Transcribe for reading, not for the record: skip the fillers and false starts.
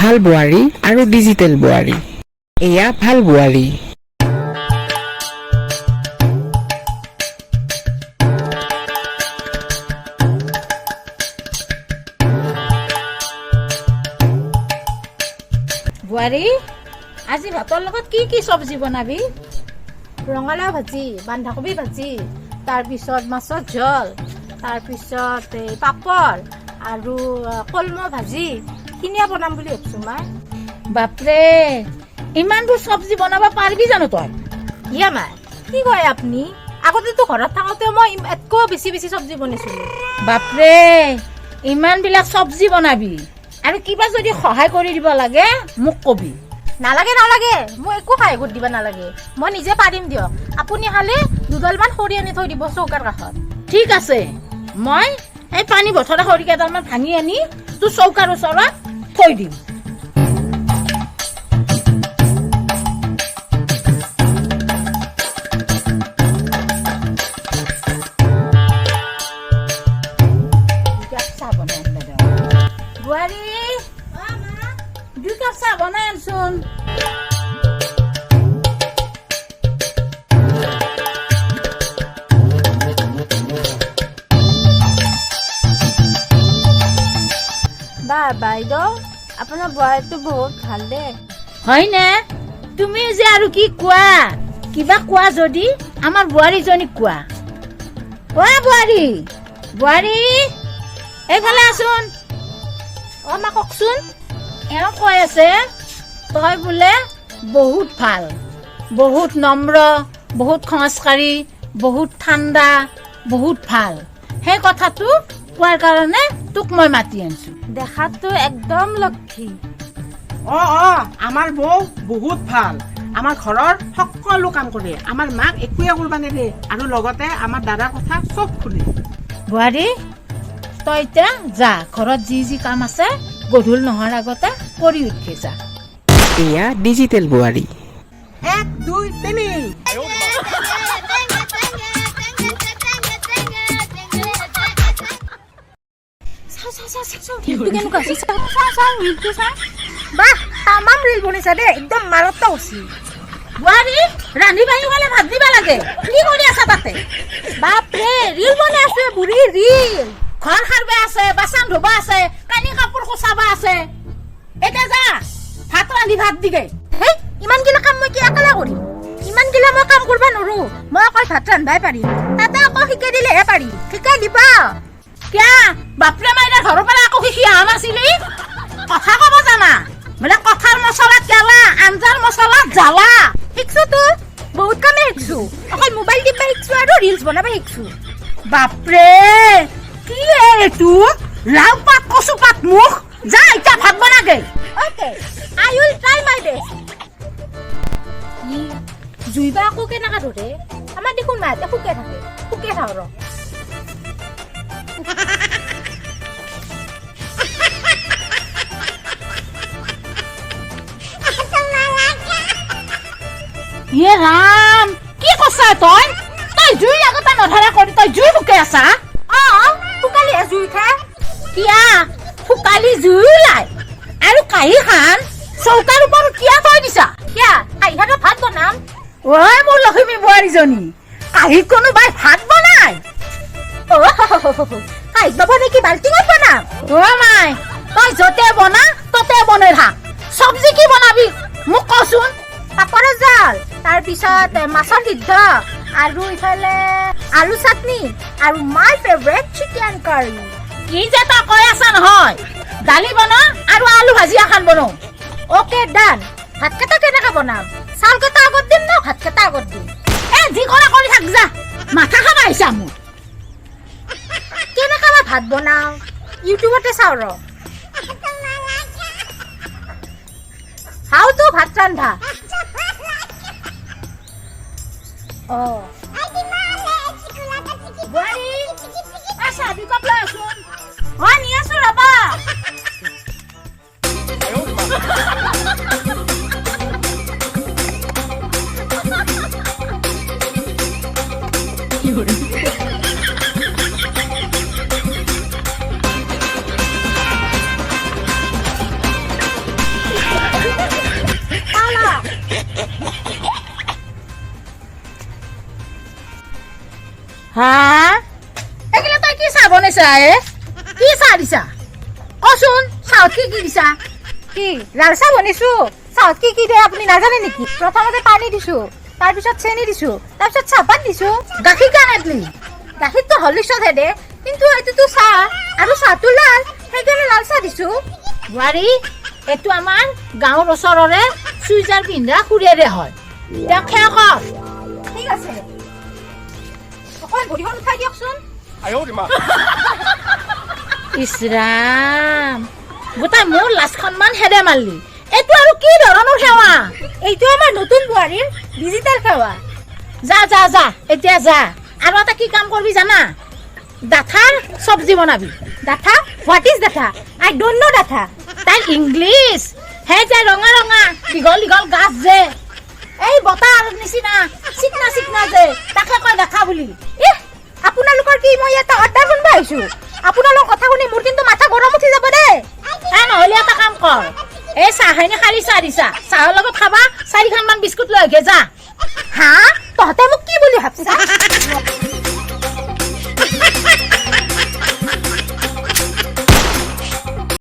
ভাল বোৱাৰী আৰু ডিজিটেল বোৱাৰী। এয়া ভাল বোৱাৰী। বোৱাৰী, আজি ভাতৰ লগত কি কি চব্জি বনাবি? ৰঙালাও ভাজি, বন্ধাকবি ভাজি, তাৰপিছত মাছৰ ঝোল, তাৰপিছত পাপৰ আৰু কলমৌ ভাজি খিনিয়ে বনাম বুলি ভাবিছোঁ মই। বাপৰে, ইমানবোৰ চব্জি বনাব পাৰিবি জানো তই? ইয়া মাই, কি কয় আপুনি? আগতেতো ঘৰত থাকোঁতে মই এতকৈ বেছি বেছি চব্জি বনাইছিলোঁ। বাপৰে, ইমানবিলাক চব্জি বনাবি আৰু কিবা যদি সহায় কৰি দিব লাগে মোক কবি। নালাগে নালাগে, মোক একো সহায় কৰি দিব নালাগে, মই নিজে পাৰিম দিয়ক। আপুনি খালি দুডালমান খৰি আনি থৈ দিব চৌকাৰ কাষত। ঠিক আছে, মই এই পানী বটলৰ খৰি কেইডালমান ভাঙি আনি তোৰ চৌকাৰ ওচৰত থৈ দিম। বোৱাৰী, 2 কাপ চাহ বনাই আনচোন। বা বাইদেউ, আপোনাৰ বোৱাৰীটো বহুত ভাল দে। হয়নে? তুমি যে আৰু কি কোৱা, কিবা কোৱা যদি আমাৰ বোৱাৰীজনীক কোৱা। বোৱাৰী, বোৱাৰী, এইফালে আছোন। মা কওকচোন। এওঁ কৈ আছে তই বোলে বহুত ভাল, বহুত নম্ৰ, বহুত সংস্কাৰী, বহুত ঠাণ্ডা, বহুত ভাল। সেই কথাটো কোৱাৰ কাৰণে তোক মই মাতি আনিছো। দেখাতো একদম লক্ষী। আমাৰ বৌ বহুত ভাল, আমাৰ ঘৰৰ সকলো কাম কৰে, আমাৰ মাক একোৱে কৰিব নিদিয়ে আৰু লগতে আমাৰ দাদাৰ কথা চব শুনে। বোৱাৰী, তই এতিয়া যা, ঘৰত যি যি কাম আছে গধূল নোহোৱাৰ আগতে কৰি উঠি যা। এয়া ডিজিটেল বোৱাৰী। 1 2 3 বাহ, তামাম ৰিল বনিছা দেই, একদম মাৰত্তা উচি। বোৱাৰী, ৰান্ধি বাঢ়ি হ'লে ভাত দিবা লাগে, কি কৰি আছা তাতে? বাপৰে, ৰিল বনাই আছে বুঢ়ী, ৰিল। ঘৰ সাৰবা আছে, বাচন ধুবা আছে, কানি কাপোৰ কুচাবা আছে। এতিয়া যা, ভাত ৰান্ধি ভাত দিগে। হেই, ইমানগিলা কাম মই কি অকলে কৰিম? ইমানগিলা মই কাম কৰিব নোৱাৰো, মই অকল ভাত ৰান্ধাই পাৰিম। তাতে আকৌ শিকাই দিলেহে পাৰি, শিকাই দিবা। কিয়া বাপৰে মাইনা ঘৰৰ পৰা আকৌ শিকি অহা নাছিলি? কথা কব জানা? বোলে কথাৰ মছলাত জ্বালা, আঞ্জাৰ মছলাত জ্বালা। শিকছো তো, বহুত কামে শিকছো, অকল মোবাইল টিপা শিকছো আৰু ৰিলছ বনাব শিকছো। বাপৰে, কি এইটো? লাও পাত কচু পাত মুখ, যা এতিয়া ভাত বনাগে। Okay, I will try my best. জুইবা আকৌ কেনেকা ধৰে? আমাৰ দেখোন মাহঁতে শুকে থাকে, শুকে থাক ৰ। ইয়ে ৰাম, কি কৈছা তই? তই জুই আগতে নধৰা কৰি তই জুই ফুকে আছা? শুকালিহে জুই উঠে। কিয়া ফুকালি জুই ওলাই আৰু কাঁহী খান চৌকাৰ ওপৰত কিয়া থৈ দিছা? কিয়া কাইহাতে ভাত বনাম। ঐ মোৰ লক্ষ্মী বোৱাৰীজনী, কাঁহীত কোনোবাই ভাত বনাই? কাঁহিত নবনাই কি বাল্টিঙত বনাম? মাই, তই য'তে বনা ততে বনাই থাক। চব্জি কি বনাবি মোক কচোন। পাপৰৰ জাল, তাৰপিছত মাছৰ সিদ্ধ, আৰু ইফালে আলু চাটনি আৰু মাই ফেভৰেট চিকেন কাৰী। কি যে তই কৈ আছা নহয়, দালি বনা আৰু আলু ভাজি এখন বনাও। অকে ডান। ভাতকেইটা কেনেকে বনাম? চাউলকেইটা আগত দিম ন ভাতকেইটা আগত দিম? যি কৰা কৰি থাক যা, মাথা খাবা আহিছা মোৰ। কেনেকে মই ভাত বনাও ইউটিউবতে চাওঁ ৰ। হাউ টু ভাত ৰান্ধা। বোৱাৰী, চাহ দুকাপ লৈ আছোন। নি আছো ৰবা। হা এগিলা তই কি চাহ বনাইছা কি চাহ দিছা কচোন চাহত কি দিছা কি লাল চাহ বনাইছো চাহত কি দিয়ে আপুনি নাজানে নেকি প্ৰথমতে পানী দিছো তাৰপিছত চেনি দিছো তাৰপিছত চাহপাত দিছো গাখীৰ কাৰণে দিলি গাখীৰটো হলিছত দে কিন্তু এইটোতো চাহ আৰু চাহটো লাল সেইকাৰণে লাল চাহ দিছো বোৱাৰী এইটো আমাৰ গাঁৱৰ ওচৰৰে চুইজাৰ পিন্ধা খুৰীয়েৰে হয় তেওঁক সেৱা কৰ ঠিক আছে অকণ ভৰিখন উঠাই দিয়কচোন ইছৰাম গোটাই মোৰ লাজ সন্মান হেদে মাৰলি এইটো আৰু কি ধৰণৰ সেৱা এইটো আমাৰ নতুন বোৱাৰীৰ ডিজিটেল সেৱা যা যা যা এতিয়া যা আৰু এটা কি কাম কৰিবি জানা ডাঠাৰ চব্জি বনাবি ডাঠা হোৱাট ইজ ডাঠা আই ডোন্ট নো ডাঠা তাই ইংলিছ সেই যে ৰঙা ৰঙা দীঘল দীঘল গাছ যে এই বতাৰ নিচিনা চিকনা চিকনা যে তাকে কয় দেখা বুলি ইহ আপোনালোকৰ কি মই এটা অৰ্ডাৰ শুনিব আহিছো আপোনালোকৰ কথা শুনি মোৰ কিন্তু মাথা গৰম উঠি যাব দেই নহ'লে এটা কাম কৰ এই চাহখিনি খালি চাহ দিছা চাহৰ লগত খাবা 4খানমান বিস্কুট লৈ আহে যা হা তহঁতে